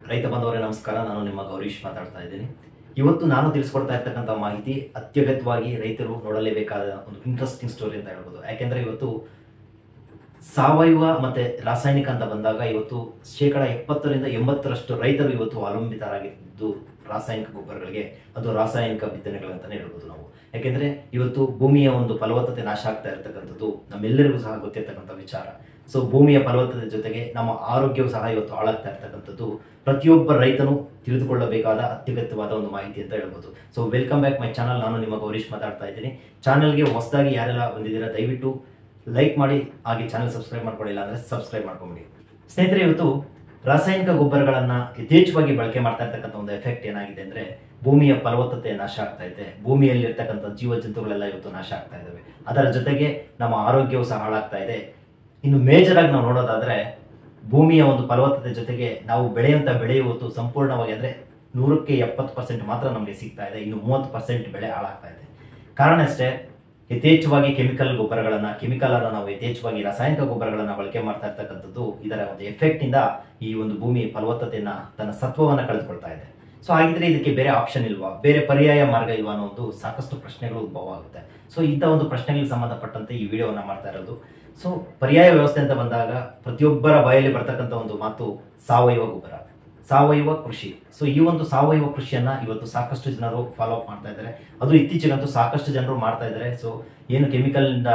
ರೈತ ಬಂದವರೇ ನಮಸ್ಕಾರ. ನಾನು ನಿಮ್ಮ ಗೌರೀಶ್ ಮಾತಾಡ್ತಾ ಇದ್ದೀನಿ. ಇವತ್ತು ನಾನು ತಿಳಿಸ್ಕೊಡ್ತಾ ಇರ್ತಕ್ಕಂಥ ಮಾಹಿತಿ ಅತ್ಯಗತ್ಯವಾಗಿ ರೈತರು ನೋಡಲೇಬೇಕಾದ ಒಂದು ಇಂಟ್ರೆಸ್ಟಿಂಗ್ ಸ್ಟೋರಿ ಅಂತ ಹೇಳ್ಬೋದು. ಯಾಕೆಂದರೆ ಇವತ್ತು ಸಾವಯವ ಮತ್ತು ರಾಸಾಯನಿಕ ಅಂತ ಬಂದಾಗ ಇವತ್ತು 70% ರೈತರು ಇವತ್ತು ಅವಲಂಬಿತರಾಗಿದ್ದು ರಾಸಾಯನಿಕ ಗೊಬ್ಬರಗಳಿಗೆ, ಅದು ರಾಸಾಯನಿಕ ಬಿತ್ತನೆಗಳಂತಲೇ ಹೇಳ್ಬೋದು ನಾವು. ಯಾಕೆಂದರೆ ಇವತ್ತು ಭೂಮಿಯ ಒಂದು ಫಲವತ್ತತೆ ನಾಶ ಆಗ್ತಾ ಇರ್ತಕ್ಕಂಥದ್ದು ನಮ್ಮೆಲ್ಲರಿಗೂ ಸಹ ಗೊತ್ತಿರ್ತಕ್ಕಂಥ ವಿಚಾರ. ಸೊ ಭೂಮಿಯ ಫಲವತ್ತತೆ ಜೊತೆಗೆ ನಮ್ಮ ಆರೋಗ್ಯವು ಸಹ ಇವತ್ತು ಹಾಳಾಗ್ತಾ ಇರ್ತಕ್ಕಂಥದ್ದು ಪ್ರತಿಯೊಬ್ಬ ರೈತನು ತಿಳಿದುಕೊಳ್ಳಬೇಕಾದ ಅತ್ಯಗತ್ಯವಾದ ಒಂದು ಮಾಹಿತಿ ಅಂತ ಹೇಳ್ಬೋದು. So welcome back my channel. ನಾನು ನಿಮ್ಮ ಗೌರೀಶ್ ಮಾತಾಡ್ತಾ ಇದ್ದೀನಿ. ಚಾನಲ್ಗೆ ಹೊಸದಾಗಿ ಯಾರೆಲ್ಲ ಬಂದಿದ್ದೀರಾ ದಯವಿಟ್ಟು ಲೈಕ್ ಮಾಡಿ, ಹಾಗೆ ಚಾನಲ್ ಸಬ್ಸ್ಕ್ರೈಬ್ ಮಾಡ್ಕೊಳ್ಳಿಲ್ಲ ಅಂದರೆ ಸಬ್ಸ್ಕ್ರೈಬ್ ಮಾಡ್ಕೊಂಬಿಡಿ. ಸ್ನೇಹಿತರೆ, ಇವತ್ತು ರಾಸಾಯನಿಕ ಗೊಬ್ಬರಗಳನ್ನು ಯಥೇಚ್ಛವಾಗಿ ಬಳಕೆ ಮಾಡ್ತಾ ಇರ್ತಕ್ಕಂಥ ಒಂದು ಎಫೆಕ್ಟ್ ಏನಾಗಿದೆ ಅಂದರೆ ಭೂಮಿಯ ಫಲವತ್ತತೆ ನಾಶ ಆಗ್ತಾ ಇದೆ. ಭೂಮಿಯಲ್ಲಿರ್ತಕ್ಕಂಥ ಜೀವ ಜಂತುಗಳೆಲ್ಲ ಇವತ್ತು ನಾಶ ಆಗ್ತಾ ಇದ್ದಾವೆ. ಅದರ ಜೊತೆಗೆ ನಮ್ಮ ಆರೋಗ್ಯವು ಸಹ ಹಾಳಾಗ್ತಾ ಇದೆ. ಇನ್ನು ಮೇಜರ್ ಆಗಿ ನಾವು ನೋಡೋದಾದ್ರೆ ಭೂಮಿಯ ಒಂದು ಫಲವತ್ತತೆ ಜೊತೆಗೆ ನಾವು ಬೆಳೆಯುವಂಥ ಬೆಳೆ ಇವತ್ತು ಸಂಪೂರ್ಣವಾಗಿ ಅಂದರೆ 170% ಮಾತ್ರ ನಮಗೆ ಸಿಗ್ತಾ ಇದೆ. ಇನ್ನು 30% ಬೆಳೆ ಹಾಳಾಗ್ತಾ ಇದೆ. ಕಾರಣ ಅಷ್ಟೇ, ಯಥೇಚ್ಛವಾಗಿ ಕೆಮಿಕಲನ್ನು ನಾವು ಯಥೇಚ್ಛವಾಗಿ ರಾಸಾಯನಿಕ ಗೊಬ್ಬರಗಳನ್ನು ಬಳಕೆ ಮಾಡ್ತಾ ಇರ್ತಕ್ಕಂಥದ್ದು ಇದರ ಒಂದು ಎಫೆಕ್ಟಿಂದ ಈ ಒಂದು ಭೂಮಿ ಫಲವತ್ತತೆಯನ್ನು ತನ್ನ ಸತ್ವವನ್ನು ಕಳೆದುಕೊಳ್ತಾ ಇದೆ. ಸೊ ಹಾಗಿದ್ರೆ ಇದಕ್ಕೆ ಬೇರೆ ಆಪ್ಷನ್ ಇಲ್ವಾ, ಬೇರೆ ಪರ್ಯಾಯ ಮಾರ್ಗ ಇಲ್ವಾ ಅನ್ನೋ ಒಂದು ಸಾಕಷ್ಟು ಪ್ರಶ್ನೆಗಳು ಉದ್ಭವ ಆಗುತ್ತೆ. ಸೊ ಇಂಥ ಒಂದು ಪ್ರಶ್ನೆಗಳಿಗೆ ಸಂಬಂಧಪಟ್ಟಂತೆ ಈ ವಿಡಿಯೋವನ್ನು ಮಾಡ್ತಾ ಇರೋದು. ಸೊ ಪರ್ಯಾಯ ವ್ಯವಸ್ಥೆ ಅಂತ ಬಂದಾಗ ಪ್ರತಿಯೊಬ್ಬರ ಬಾಯಲ್ಲಿ ಬರ್ತಕ್ಕಂಥ ಒಂದು ಮಾತು ಸಾವಯವ ಗೊಬ್ಬರ, ಸಾವಯವ ಕೃಷಿ. ಸೊ ಈ ಒಂದು ಸಾವಯವ ಕೃಷಿಯನ್ನ ಇವತ್ತು ಸಾಕಷ್ಟು ಜನರು ಫಾಲೋ ಅಪ್ ಮಾಡ್ತಾ ಇದ್ದಾರೆ. ಅದು ಇತ್ತೀಚೆಗಂತೂ ಸಾಕಷ್ಟು ಜನರು ಮಾಡ್ತಾ ಇದ್ದಾರೆ. ಸೊ ಏನು ಕೆಮಿಕಲ್ನಿಂದ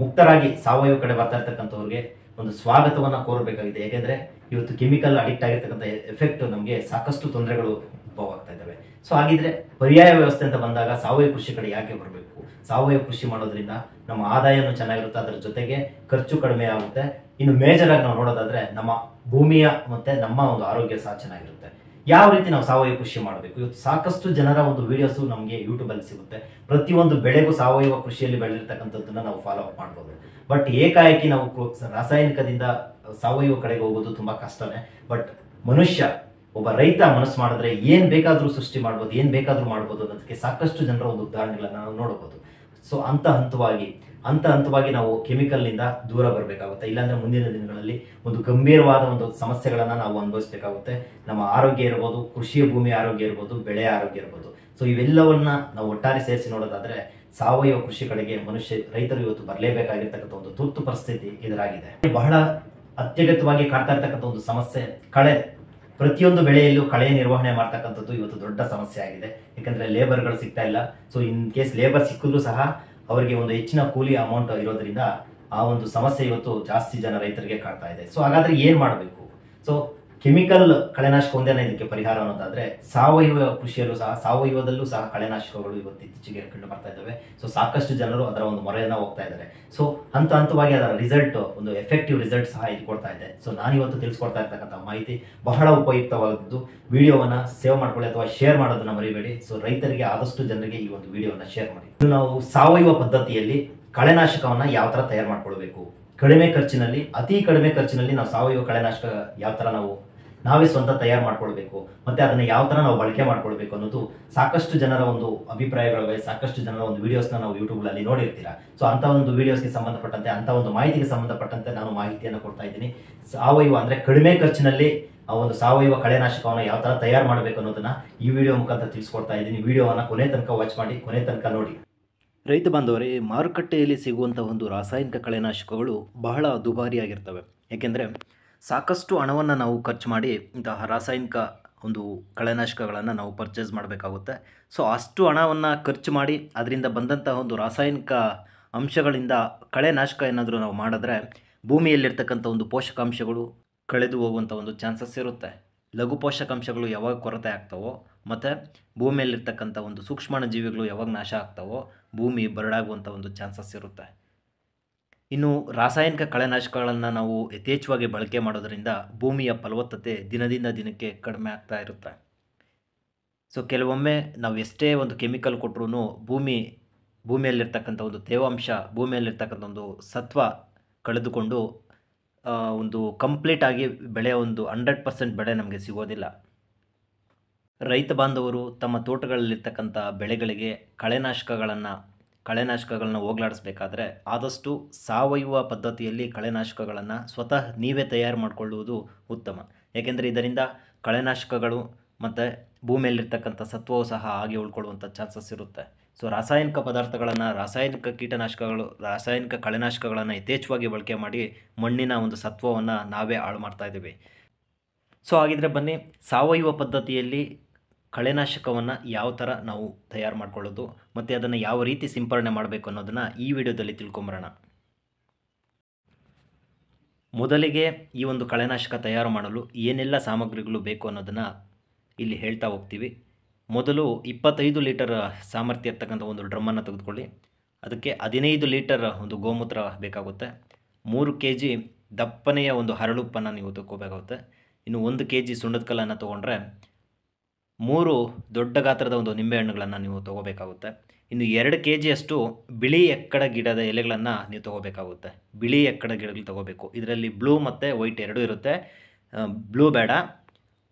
ಮುಕ್ತರಾಗಿ ಸಾವಯವ ಕಡೆ ಬರ್ತಾ ಇರ್ತಕ್ಕಂಥವ್ರಿಗೆ ಒಂದು ಸ್ವಾಗತವನ್ನ ಕೋರಬೇಕಾಗಿದೆ. ಯಾಕೆಂದ್ರೆ ಇವತ್ತು ಕೆಮಿಕಲ್ ಅಡಿಕ್ಟ್ ಆಗಿರ್ತಕ್ಕಂಥ ಎಫೆಕ್ಟ್ ನಮಗೆ ಸಾಕಷ್ಟು ತೊಂದರೆಗಳು ಉದ್ಭವ ಆಗ್ತಾ ಇದ್ದಾವೆ. ಸೊ ಹಾಗಿದ್ರೆ ಪರ್ಯಾಯ ವ್ಯವಸ್ಥೆ ಅಂತ ಬಂದಾಗ ಸಾವಯವ ಕೃಷಿ ಕಡೆ ಯಾಕೆ ಬರಬೇಕು? ಸಾವಯವ ಕೃಷಿ ಮಾಡೋದ್ರಿಂದ ನಮ್ಮ ಆದಾಯನೂ ಚೆನ್ನಾಗಿರುತ್ತೆ, ಅದರ ಜೊತೆಗೆ ಖರ್ಚು ಕಡಿಮೆ ಆಗುತ್ತೆ. ಇನ್ನು ಮೇಜರ್ ಆಗಿ ನಾವು ನೋಡೋದಾದ್ರೆ ನಮ್ಮ ಭೂಮಿಯ ಮತ್ತೆ ನಮ್ಮ ಒಂದು ಆರೋಗ್ಯ ಸಹ ಚೆನ್ನಾಗಿರುತ್ತೆ. ಯಾವ ರೀತಿ ನಾವು ಸಾವಯವ ಕೃಷಿ ಮಾಡಬೇಕು? ಇವತ್ತು ಸಾಕಷ್ಟು ಜನರ ಒಂದು ವಿಡಿಯೋಸು ನಮಗೆ ಯೂಟ್ಯೂಬಲ್ಲಿ ಸಿಗುತ್ತೆ. ಪ್ರತಿಯೊಂದು ಬೆಳೆಗೂ ಸಾವಯವ ಕೃಷಿಯಲ್ಲಿ ಬೆಳೆದಿರ್ತಕ್ಕಂಥದ್ದನ್ನ ನಾವು ಫಾಲೋ ಅಪ್ ಮಾಡ್ಬೋದು. ಬಟ್ ಏಕಾಏಕಿ ನಾವು ರಾಸಾಯನಿಕದಿಂದ ಸಾವಯವ ಕಡೆಗೆ ಹೋಗೋದು ತುಂಬಾ ಕಷ್ಟನೇ. ಬಟ್ ಒಬ್ಬ ರೈತ ಮನಸ್ಸು ಮಾಡಿದ್ರೆ ಏನ್ ಬೇಕಾದ್ರೂ ಸೃಷ್ಟಿ ಮಾಡ್ಬೋದು, ಏನ್ ಬೇಕಾದ್ರೂ ಮಾಡ್ಬೋದು ಅನ್ನೋದಕ್ಕೆ ಸಾಕಷ್ಟು ಜನರ ಒಂದು ಉದಾಹರಣೆಗಳನ್ನ ನಾವು ನೋಡಬಹುದು. ಸೊ ಹಂತ ಹಂತವಾಗಿ ನಾವು ಕೆಮಿಕಲ್ನಿಂದ ದೂರ ಬರಬೇಕಾಗುತ್ತೆ. ಇಲ್ಲಾಂದ್ರೆ ಮುಂದಿನ ದಿನಗಳಲ್ಲಿ ಒಂದು ಗಂಭೀರವಾದ ಒಂದು ಸಮಸ್ಯೆಗಳನ್ನ ನಾವು ಅನುಭವಿಸಬೇಕಾಗುತ್ತೆ. ನಮ್ಮ ಆರೋಗ್ಯ ಇರ್ಬೋದು, ಕೃಷಿಯ ಭೂಮಿ ಆರೋಗ್ಯ ಇರ್ಬೋದು, ಬೆಳೆ ಆರೋಗ್ಯ ಇರ್ಬೋದು. ಸೊ ಇವೆಲ್ಲವನ್ನ ನಾವು ಒಟ್ಟಾರೆ ಸೇರಿಸಿ ನೋಡೋದಾದ್ರೆ ಸಾವಯವ ಕೃಷಿ ಕಡೆಗೆ ರೈತರು ಇವತ್ತು ಬರಲೇಬೇಕಾಗಿರ್ತಕ್ಕಂಥ ಒಂದು ತುರ್ತು ಪರಿಸ್ಥಿತಿ ಎದುರಾಗಿದೆ. ಬಹಳ ಅತ್ಯಗತ್ಯವಾಗಿ ಕಾಡ್ತಾ ಇರ್ತಕ್ಕಂಥ ಒಂದು ಸಮಸ್ಯೆ ಕಳೆ. ಪ್ರತಿಯೊಂದು ಬೆಳೆಯಲ್ಲೂ ಕಳೆ ನಿರ್ವಹಣೆ ಮಾಡ್ತಕ್ಕಂಥದ್ದು ಇವತ್ತು ದೊಡ್ಡ ಸಮಸ್ಯೆ ಆಗಿದೆ. ಯಾಕಂದ್ರೆ ಲೇಬರ್ಗಳು ಸಿಗ್ತಾ ಇಲ್ಲ. ಸೊ ಇನ್ ಕೇಸ್ ಲೇಬರ್ ಸಿಕ್ಕಿದ್ರು ಸಹ ಅವರಿಗೆ ಒಂದು ಹೆಚ್ಚಿನ ಕೂಲಿ ಅಮೌಂಟ್ ಇರೋದ್ರಿಂದ ಆ ಒಂದು ಸಮಸ್ಯೆ ಇವತ್ತು ಜಾಸ್ತಿ ಜನ ರೈತರಿಗೆ ಕಾಡ್ತಾ ಇದೆ. ಸೊ ಹಾಗಾದ್ರೆ ಏನ್ ಮಾಡಬೇಕು? ಸೊ ಕೆಮಿಕಲ್ ಕಳೆನಾಶಕ ಒಂದೇನ ಇದಕ್ಕೆ ಪರಿಹಾರ ಅನ್ನೋದಾದ್ರೆ ಸಾವಯವ ಕೃಷಿಯಲ್ಲೂ ಸಹ, ಸಾವಯವದಲ್ಲೂ ಸಹ ಕಳೆನಾಶಕಗಳು ಇವತ್ತು ಇತ್ತೀಚೆಗೆ ಕಂಡು ಬರ್ತಾ ಇದ್ದಾವೆ. ಸೊ ಸಾಕಷ್ಟು ಜನರು ಅದರ ಒಂದು ಮೊರೆಯನ್ನ ಹೋಗ್ತಾ ಇದ್ದಾರೆ. ಸೊ ಹಂತವಾಗಿ ಅದರ ರಿಸಲ್ಟ್, ಒಂದು ಎಫೆಕ್ಟಿವ್ ರಿಸಲ್ಟ್ ಸಹ ಇದು ಕೊಡ್ತಾ ಇದೆ. ಸೊ ನಾನಿವತ್ತು ತಿಳಿಸ್ಕೊಡ್ತಾ ಇರ್ತಕ್ಕಂಥ ಮಾಹಿತಿ ಬಹಳ ಉಪಯುಕ್ತವಾದದ್ದು. ವಿಡಿಯೋವನ್ನ ಸೇವ್ ಮಾಡ್ಕೊಳ್ಳಿ ಅಥವಾ ಶೇರ್ ಮಾಡೋದನ್ನ ಮರಿಬೇಡಿ. ಸೊ ರೈತರಿಗೆ ಆದಷ್ಟು ಜನರಿಗೆ ಈ ಒಂದು ವಿಡಿಯೋವನ್ನ ಶೇರ್ ಮಾಡಿ. ಇನ್ನು ನಾವು ಸಾವಯವ ಪದ್ಧತಿಯಲ್ಲಿ ಕಳೆನಾಶಕವನ್ನ ಯಾವ ತರ ತಯಾರು ಮಾಡ್ಕೊಳ್ಬೇಕು, ಅತಿ ಕಡಿಮೆ ಖರ್ಚಿನಲ್ಲಿ ನಾವು ಸಾವಯವ ಕಳೆನಾಶಕ ಯಾವ ತರ ನಾವೇ ಸ್ವಂತ ತಯಾರು ಮಾಡ್ಕೊಳ್ಬೇಕು, ಮತ್ತೆ ಅದನ್ನ ಯಾವ ತರ ನಾವು ಬಳಕೆ ಮಾಡ್ಕೊಳ್ಬೇಕು ಅನ್ನೋದು ಸಾಕಷ್ಟು ಜನರ ಒಂದು ಅಭಿಪ್ರಾಯಗಳಿವೆ. ಸಾಕಷ್ಟು ಜನರ ಒಂದು ವಿಡಿಯೋಸ್ನ ನಾವು ಯೂಟ್ಯೂಬ್ ಅಲ್ಲಿ ನೋಡಿರ್ತೀರಾ. ಸೊ ಅಂತ ಒಂದು ವಿಡಿಯೋಸ್ಗೆ ಸಂಬಂಧಪಟ್ಟಂತೆ, ಅಂತ ಒಂದು ಮಾಹಿತಿಗೆ ಸಂಬಂಧಪಟ್ಟಂತೆ ನಾನು ಮಾಹಿತಿಯನ್ನು ಕೊಡ್ತಾ ಇದ್ದೀನಿ. ಸಾವಯವ ಅಂದ್ರೆ ಕಡಿಮೆ ಖರ್ಚಿನಲ್ಲಿ ಆ ಒಂದು ಸಾವಯವ ಕಳೆನಾಶಕವನ್ನು ಯಾವ ತರ ತಯಾರು ಮಾಡಬೇಕು ಅನ್ನೋದನ್ನ ಈ ವಿಡಿಯೋ ಮುಖಾಂತರ ತಿಳಿಸ್ಕೊಡ್ತಾ ಇದ್ದೀನಿ. ವಿಡಿಯೋವನ್ನ ಕೊನೆ ತನಕ ವಾಚ್ ಮಾಡಿ, ಕೊನೆ ತನಕ ನೋಡಿ. ರೈತ ಬಾಂಧವರೇ, ಮಾರುಕಟ್ಟೆಯಲ್ಲಿ ಸಿಗುವಂಥ ಒಂದು ರಾಸಾಯನಿಕ ಕಳೆನಾಶಕಗಳು ಬಹಳ ದುಬಾರಿಯಾಗಿರ್ತವೆ. ಏಕೆಂದರೆ ಸಾಕಷ್ಟು ಹಣವನ್ನು ನಾವು ಖರ್ಚು ಮಾಡಿ ಇಂತಹ ರಾಸಾಯನಿಕ ಒಂದು ಕಳೆನಾಶಕಗಳನ್ನು ನಾವು ಪರ್ಚೇಸ್ ಮಾಡಬೇಕಾಗುತ್ತೆ. ಸೊ ಅಷ್ಟು ಹಣವನ್ನು ಖರ್ಚು ಮಾಡಿ ಅದರಿಂದ ಬಂದಂತಹ ಒಂದು ರಾಸಾಯನಿಕ ಅಂಶಗಳಿಂದ ಕಳೆನಾಶಕ ಏನಾದರೂ ನಾವು ಮಾಡಿದ್ರೆ ಭೂಮಿಯಲ್ಲಿರ್ತಕ್ಕಂಥ ಒಂದು ಪೋಷಕಾಂಶಗಳು ಕಳೆದು ಹೋಗುವಂಥ ಒಂದು ಚಾನ್ಸಸ್ ಇರುತ್ತೆ. ಲಘು ಪೋಷಕಾಂಶಗಳು ಯಾವಾಗ ಕೊರತೆ ಆಗ್ತಾವೋ ಮತ್ತು ಭೂಮಿಯಲ್ಲಿರ್ತಕ್ಕಂಥ ಒಂದು ಸೂಕ್ಷ್ಮಾಣು ಜೀವಿಗಳು ಯಾವಾಗ ನಾಶ ಆಗ್ತಾವೋ ಭೂಮಿ ಬರಡಾಗುವಂಥ ಒಂದು ಚಾನ್ಸಸ್ ಇರುತ್ತೆ. ಇನ್ನು ರಾಸಾಯನಿಕ ಕಳೆನಾಶಕಗಳನ್ನು ನಾವು ಯಥೇಚ್ಛವಾಗಿ ಬಳಕೆ ಮಾಡೋದರಿಂದ ಭೂಮಿಯ ಫಲವತ್ತತೆ ದಿನದಿಂದ ದಿನಕ್ಕೆ ಕಡಿಮೆ ಆಗ್ತಾ ಇರುತ್ತೆ. ಸೊ ಕೆಲವೊಮ್ಮೆ ನಾವು ಎಷ್ಟೇ ಒಂದು ಕೆಮಿಕಲ್ ಕೊಟ್ಟರೂ ಭೂಮಿಯಲ್ಲಿರ್ತಕ್ಕಂಥ ಒಂದು ತೇವಾಂಶ, ಭೂಮಿಯಲ್ಲಿರ್ತಕ್ಕಂಥ ಒಂದು ಸತ್ವ ಕಳೆದುಕೊಂಡು ಒಂದು ಕಂಪ್ಲೀಟ್ ಆಗಿ ಬೆಳೆ, ಒಂದು 100% ಬೆಳೆ ನಮಗೆ ಸಿಗೋದಿಲ್ಲ. ರೈತ ಬಾಂಧವರು ತಮ್ಮ ತೋಟಗಳಲ್ಲಿರ್ತಕ್ಕಂಥ ಬೆಳೆಗಳಿಗೆ ಕಳೆನಾಶಕಗಳನ್ನು ಹೋಗಲಾಡಿಸಬೇಕಾದ್ರೆ ಆದಷ್ಟು ಸಾವಯವ ಪದ್ಧತಿಯಲ್ಲಿ ಕಳೆನಾಶಕಗಳನ್ನು ಸ್ವತಃ ನೀವೇ ತಯಾರು ಮಾಡಿಕೊಳ್ಳುವುದು ಉತ್ತಮ. ಏಕೆಂದರೆ ಇದರಿಂದ ಕಳೆನಾಶಕಗಳು ಮತ್ತು ಭೂಮಿಯಲ್ಲಿರ್ತಕ್ಕಂಥ ಸತ್ವವು ಸಹ ಹಾಗೆ ಉಳ್ಕೊಳ್ಳುವಂಥ ಚಾನ್ಸಸ್ ಇರುತ್ತೆ. ಸೊ ರಾಸಾಯನಿಕ ಪದಾರ್ಥಗಳನ್ನು, ರಾಸಾಯನಿಕ ಕೀಟನಾಶಕಗಳು, ರಾಸಾಯನಿಕ ಕಳೆನಾಶಕಗಳನ್ನು ಯಥೇಚ್ಛವಾಗಿ ಬಳಕೆ ಮಾಡಿ ಮಣ್ಣಿನ ಒಂದು ಸತ್ವವನ್ನು ನಾವೇ ಹಾಳು ಮಾಡ್ತಾ ಇದ್ದೀವಿ. ಸೊ ಹಾಗಿದ್ರೆ ಬನ್ನಿ, ಸಾವಯವ ಪದ್ಧತಿಯಲ್ಲಿ ಕಳೆನಾಶಕವನ್ನು ಯಾವ ಥರ ನಾವು ತಯಾರು ಮಾಡ್ಕೊಳ್ಳೋದು ಮತ್ತು ಅದನ್ನು ಯಾವ ರೀತಿ ಸಿಂಪರಣೆ ಮಾಡಬೇಕು ಅನ್ನೋದನ್ನು ಈ ವಿಡಿಯೋದಲ್ಲಿ ತಿಳ್ಕೊಂಬರೋಣ. ಮೊದಲಿಗೆ ಈ ಒಂದು ಕಳೆನಾಶಕ ತಯಾರು ಮಾಡಲು ಏನೆಲ್ಲ ಸಾಮಗ್ರಿಗಳು ಬೇಕು ಅನ್ನೋದನ್ನು ಇಲ್ಲಿ ಹೇಳ್ತಾ ಹೋಗ್ತೀವಿ. ಮೊದಲು 25 ಲೀಟರ್ ಸಾಮರ್ಥ್ಯ ಇರ್ತಕ್ಕಂಥ ಒಂದು ಡ್ರಮ್ಮನ್ನು ತೆಗೆದುಕೊಳ್ಳಿ. ಅದಕ್ಕೆ 15 ಲೀಟರ್ ಒಂದು ಗೋಮೂತ್ರ ಬೇಕಾಗುತ್ತೆ. 3 kg ದಪ್ಪನೆಯ ಒಂದು ಹರಳುಪ್ಪನ್ನು ನೀವು ತಗೋಬೇಕಾಗುತ್ತೆ. ಇನ್ನು 1 kg ಸುಣ್ಣದ ಕಲ್ಲನ್ನು ತೊಗೊಂಡ್ರೆ 3 ದೊಡ್ಡ ಗಾತ್ರದ ಒಂದು ನಿಂಬೆಹಣ್ಣುಗಳನ್ನು ನೀವು ತೊಗೋಬೇಕಾಗುತ್ತೆ. ಇನ್ನು 2 kg ಅಷ್ಟು ಬಿಳಿ ಎಕ್ಕಡ ಗಿಡದ ಎಲೆಗಳನ್ನು ನೀವು ತೊಗೋಬೇಕಾಗುತ್ತೆ. ಬಿಳಿ ಎಕ್ಕಡ ಗಿಡಗಳು ತೊಗೋಬೇಕು. ಇದರಲ್ಲಿ ಬ್ಲೂ ಮತ್ತು ವೈಟ್ ಎರಡೂ ಇರುತ್ತೆ. ಬ್ಲೂ ಬೇಡ,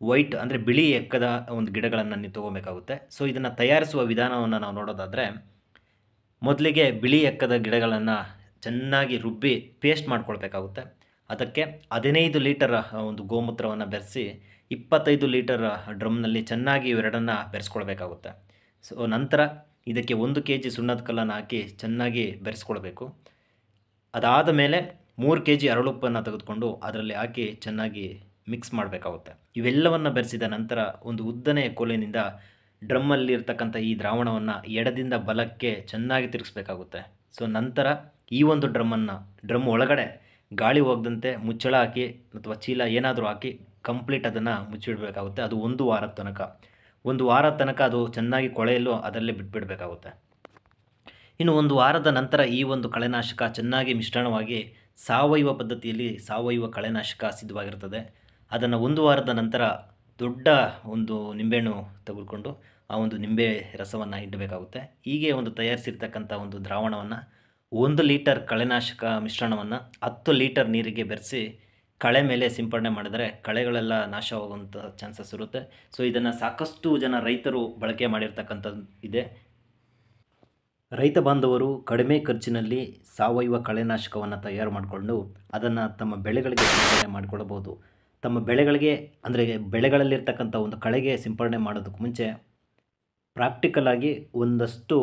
ವೈಟ್ ಅಂದರೆ ಬಿಳಿ ಎಕ್ಕದ ಒಂದು ಗಿಡಗಳನ್ನು ನೀವು ತೊಗೋಬೇಕಾಗುತ್ತೆ. ಸೊ ಇದನ್ನು ತಯಾರಿಸುವ ವಿಧಾನವನ್ನು ನಾವು ನೋಡೋದಾದರೆ, ಮೊದಲಿಗೆ ಬಿಳಿ ಎಕ್ಕದ ಗಿಡಗಳನ್ನು ಚೆನ್ನಾಗಿ ರುಬ್ಬಿ ಪೇಸ್ಟ್ ಮಾಡ್ಕೊಳ್ಬೇಕಾಗುತ್ತೆ. ಅದಕ್ಕೆ 15 ಲೀಟರ್ ಒಂದು ಗೋಮೂತ್ರವನ್ನು ಬೆರೆಸಿ 25 ಲೀಟರ್ ಡ್ರಮ್ನಲ್ಲಿ ಚೆನ್ನಾಗಿ ಇವೆರಡನ್ನು ಬೆರೆಸ್ಕೊಳ್ಬೇಕಾಗುತ್ತೆ. ಸೊ ನಂತರ ಇದಕ್ಕೆ 1 kg ಸುಣ್ಣದ ಕಲ್ಲನ್ನು ಹಾಕಿ ಚೆನ್ನಾಗಿ ಬೆರೆಸ್ಕೊಳ್ಬೇಕು. ಅದಾದ ಮೇಲೆ 3 kg ಹರಳುಪ್ಪನ್ನು ತೆಗೆದುಕೊಂಡು ಅದರಲ್ಲಿ ಹಾಕಿ ಚೆನ್ನಾಗಿ ಮಿಕ್ಸ್ ಮಾಡಬೇಕಾಗುತ್ತೆ. ಇವೆಲ್ಲವನ್ನು ಬೆರೆಸಿದ ನಂತರ ಒಂದು ಉದ್ದನೆಯ ಕೋಲಿನಿಂದ ಡ್ರಮ್ಮಲ್ಲಿರ್ತಕ್ಕಂಥ ಈ ದ್ರಾವಣವನ್ನು ಎಡದಿಂದ ಬಲಕ್ಕೆ ಚೆನ್ನಾಗಿ ತಿರುಗಿಸ್ಬೇಕಾಗುತ್ತೆ. ಸೊ ನಂತರ ಈ ಒಂದು ಡ್ರಮ್ ಒಳಗಡೆ ಗಾಳಿ ಹೋಗದಂತೆ ಮುಚ್ಚಳ ಹಾಕಿ ಅಥವಾ ಚೀಲ ಏನಾದರೂ ಹಾಕಿ ಕಂಪ್ಲೀಟ್ ಅದನ್ನು ಮುಚ್ಚಿಡಬೇಕಾಗುತ್ತೆ. ಅದು 1 ವಾರದ ತನಕ. 1 ವಾರದ ತನಕ ಅದು ಚೆನ್ನಾಗಿ ಕೊಳೆಯಲು ಅದರಲ್ಲೇ ಬಿಟ್ಬಿಡಬೇಕಾಗುತ್ತೆ. ಇನ್ನು 1 ವಾರದ ನಂತರ ಈ ಒಂದು ಕಳೆನಾಶಕ ಚೆನ್ನಾಗಿ ಮಿಶ್ರಣವಾಗಿ ಸಾವಯವ ಪದ್ಧತಿಯಲ್ಲಿ ಸಾವಯವ ಕಳೆನಾಶಕ ಸಿದ್ಧವಾಗಿರ್ತದೆ. ಅದನ್ನು 1 ವಾರದ ನಂತರ ದೊಡ್ಡ ಒಂದು ನಿಂಬೆಹಣ್ಣು ತೆಗೆದುಕೊಂಡು ಆ ಒಂದು ನಿಂಬೆ ರಸವನ್ನು ಇಡಬೇಕಾಗುತ್ತೆ. ಹೀಗೆ ಒಂದು ತಯಾರಿಸಿರ್ತಕ್ಕಂಥ ಒಂದು ದ್ರಾವಣವನ್ನು 1 ಲೀಟರ್ ಕಳೆನಾಶಕ ಮಿಶ್ರಣವನ್ನು 10 ಲೀಟರ್ ನೀರಿಗೆ ಬೆರೆಸಿ ಕಳೆ ಮೇಲೆ ಸಿಂಪಡಣೆ ಮಾಡಿದರೆ ಕಳೆಗಳೆಲ್ಲ ನಾಶವಾಗುವಂಥ ಚಾನ್ಸಸ್ ಇರುತ್ತೆ. ಸೊ ಇದನ್ನು ಸಾಕಷ್ಟು ಜನ ರೈತರು ಬಳಕೆ ಮಾಡಿರ್ತಕ್ಕಂಥದ್ದು ಇದೆ. ರೈತ ಬಾಂಧವರು ಕಡಿಮೆ ಖರ್ಚಿನಲ್ಲಿ ಸಾವಯವ ಕಳೆನಾಶಕವನ್ನು ತಯಾರು ಮಾಡಿಕೊಂಡು ಅದನ್ನು ತಮ್ಮ ಬೆಳೆಗಳಿಗೆ ಸಿಂಪಡಣೆ ಮಾಡಿಕೊಳ್ಳಬಹುದು. ತಮ್ಮ ಬೆಳೆಗಳಿಗೆ ಅಂದರೆ ಬೆಳೆಗಳಲ್ಲಿರ್ತಕ್ಕಂಥ ಒಂದು ಕಳೆಗೆ ಸಿಂಪಡಣೆ ಮಾಡೋದಕ್ಕೆ ಮುಂಚೆ ಪ್ರಾಕ್ಟಿಕಲ್ ಆಗಿ ಒಂದಷ್ಟು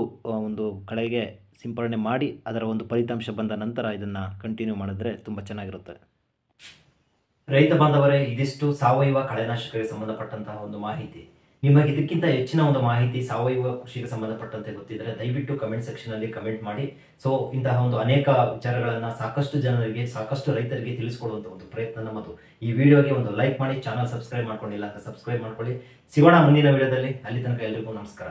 ಒಂದು ಕಳೆಗೆ ಸಿಂಪಡಣೆ ಮಾಡಿ ಅದರ ಒಂದು ಫಲಿತಾಂಶ ಬಂದ ನಂತರ ಇದನ್ನು ಕಂಟಿನ್ಯೂ ಮಾಡಿದ್ರೆ ತುಂಬ ಚೆನ್ನಾಗಿರುತ್ತೆ. ರೈತ ಬಾಂಧವರೇ, ಇದಿಷ್ಟು ಸಾವಯವ ಕಳೆನಾಶಕಕ್ಕೆ ಸಂಬಂಧಪಟ್ಟಂತಹ ಒಂದು ಮಾಹಿತಿ. ನಿಮಗೆ ಇದಕ್ಕಿಂತ ಹೆಚ್ಚಿನ ಒಂದು ಮಾಹಿತಿ ಸಾವಯವ ಕೃಷಿಗೆ ಸಂಬಂಧಪಟ್ಟಂತೆ ಗೊತ್ತಿದ್ದರೆ ದಯವಿಟ್ಟು ಕಮೆಂಟ್ ಸೆಕ್ಷನಲ್ಲಿ ಕಮೆಂಟ್ ಮಾಡಿ. ಸೊ ಇಂತಹ ಒಂದು ಅನೇಕ ವಿಚಾರಗಳನ್ನು ಸಾಕಷ್ಟು ಜನರಿಗೆ, ಸಾಕಷ್ಟು ರೈತರಿಗೆ ತಿಳಿಸ್ಕೊಡುವಂಥ ಒಂದು ಪ್ರಯತ್ನ ನಮ್ಮದು. ಈ ವಿಡಿಯೋಗೆ ಒಂದು ಲೈಕ್ ಮಾಡಿ, ಚಾನಲ್ ಸಬ್ಸ್ಕ್ರೈಬ್ ಮಾಡ್ಕೊಂಡಿಲ್ಲ ಅಂತ ಸಬ್ಸ್ಕ್ರೈಬ್ ಮಾಡ್ಕೊಳ್ಳಿ. ಸಿಗೋಣ ಮುಂದಿನ ವಿಡಿಯೋದಲ್ಲಿ. ಅಲ್ಲಿ ತನಕ ಎಲ್ರಿಗೂ ನಮಸ್ಕಾರ.